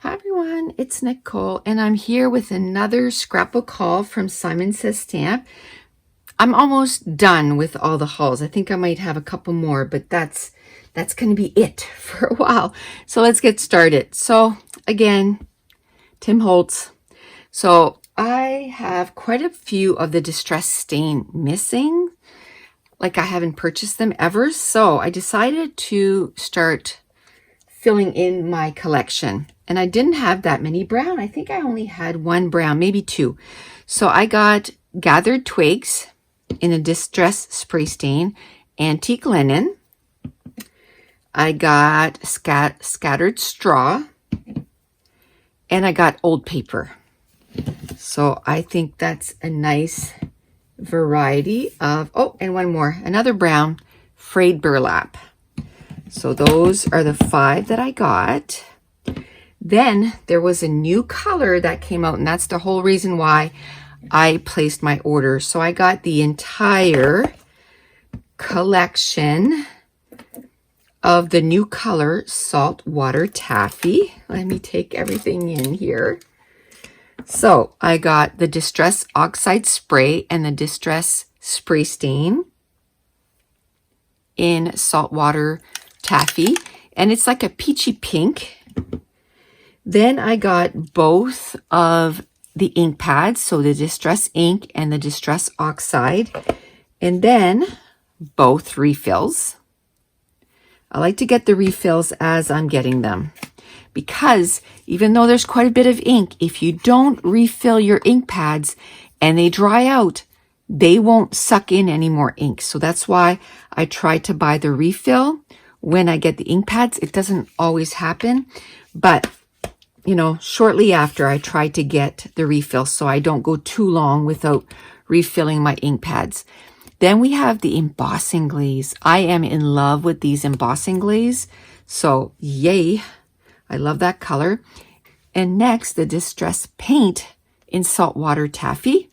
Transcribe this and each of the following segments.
Hi everyone, it's Nicole and I'm here with another scrapbook haul from Simon Says Stamp. I'm almost done with all the hauls. I think I might have a couple more, but that's going to be it for a while. So let's get started. So again, Tim Holtz. So I have quite a few of the Distress Stain missing. Like I haven't purchased them ever. So I decided to start filling in my collection. And I didn't have that many brown. I think I only had one brown, maybe two. So I got Gathered Twigs in a Distress Spray Stain, Antique Linen. I got Scattered Straw. And I got Old Paper. So I think that's a nice variety of, oh, and one more, another brown, Frayed Burlap. So those are the 5 that I got. Then there was a new color that came out, and that's the whole reason why I placed my order. So I got the entire collection of the new color Saltwater Taffy. Let me take everything in here. So I got the Distress Oxide Spray and the Distress Spray Stain in Saltwater Taffy, and it's like a peachy pink. Then I got both of the ink pads, so the Distress Ink and the Distress Oxide, and then both refills. I like to get the refills as I'm getting them, because even though there's quite a bit of ink, if you don't refill your ink pads and they dry out, they won't suck in any more ink. So that's why I try to buy the refill when I get the ink pads. It doesn't always happen, but you know, shortly after I try to get the refill so I don't go too long without refilling my ink pads. Then we have the embossing glaze. I am in love with these embossing glaze. So yay, I love that color. And next, the Distress Paint in Saltwater Taffy.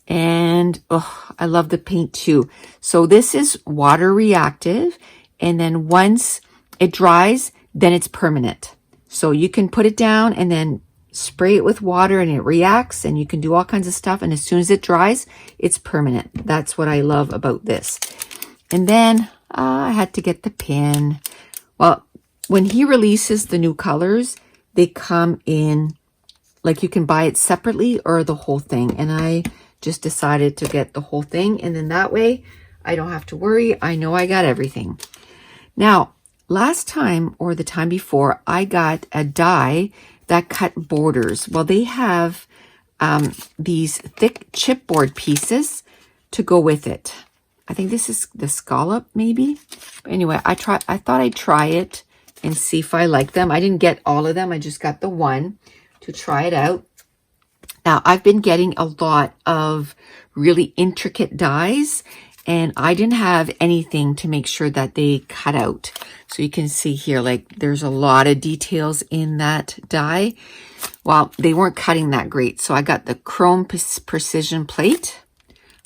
And oh, I love the paint too. So this is water reactive, and then once it dries, then it's permanent. So you can put it down and then spray it with water and it reacts, and you can do all kinds of stuff. And as soon as it dries, it's permanent. That's what I love about this. And then I had to get the pin. Well, when he releases the new colors, they come in, like you can buy it separately or the whole thing. And I just decided to get the whole thing. And then that way I don't have to worry. I know I got everything. Now, last time or the time before, I got a die that cut borders. Well, they have these thick chipboard pieces to go with it. I think this is the scallop maybe. But anyway, I thought I'd try it and see if I like them. I didn't get all of them. I just got the one to try it out. Now, I've been getting a lot of really intricate dies, and I didn't have anything to make sure that they cut out. So you can see here, like there's a lot of details in that die. Well, they weren't cutting that great. So I got the Chrome Precision Plate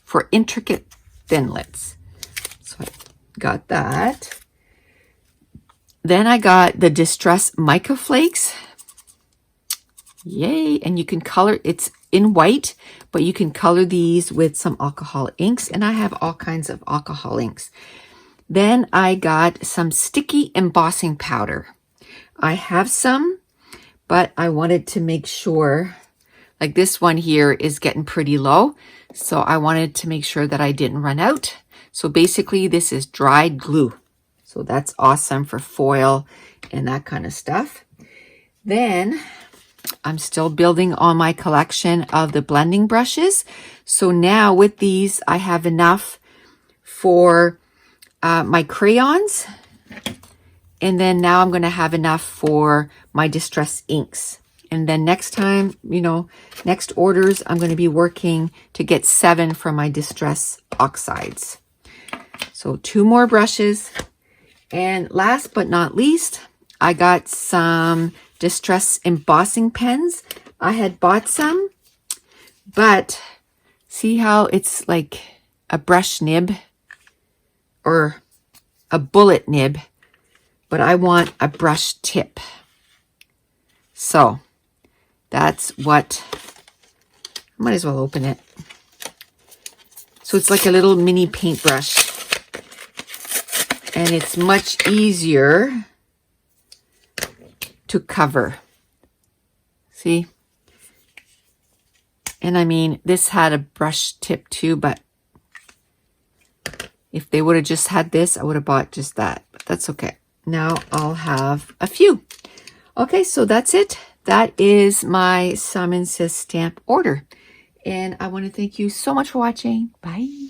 for intricate thinlits. So I got that. Then I got the Distress Mica Flakes. Yay. And you can color, it's in white, but you can color these with some alcohol inks, and I have all kinds of alcohol inks. Then I got some sticky embossing powder. I have some, but I wanted to make sure, like this one here is getting pretty low, so I wanted to make sure that I didn't run out. So basically this is dried glue. So that's awesome for foil and that kind of stuff. Then I'm still building on my collection of the blending brushes. So now with these, I have enough for my crayons. And then now I'm going to have enough for my Distress inks. And then next time, you know, next orders, I'm going to be working to get 7 from my Distress oxides. So 2 more brushes. And last but not least, I got some Distress embossing pens. I had bought some, but see how it's like a brush nib or a bullet nib, but I want a brush tip. So that's what, I might as well open it. So it's like a little mini paintbrush, and it's much easier to cover. See? And I mean, this had a brush tip too, but if they would have just had this, I would have bought just that, but that's okay. Now I'll have a few. Okay, so that's it. That is my Simon Says stamp order. And I want to thank you so much for watching. Bye.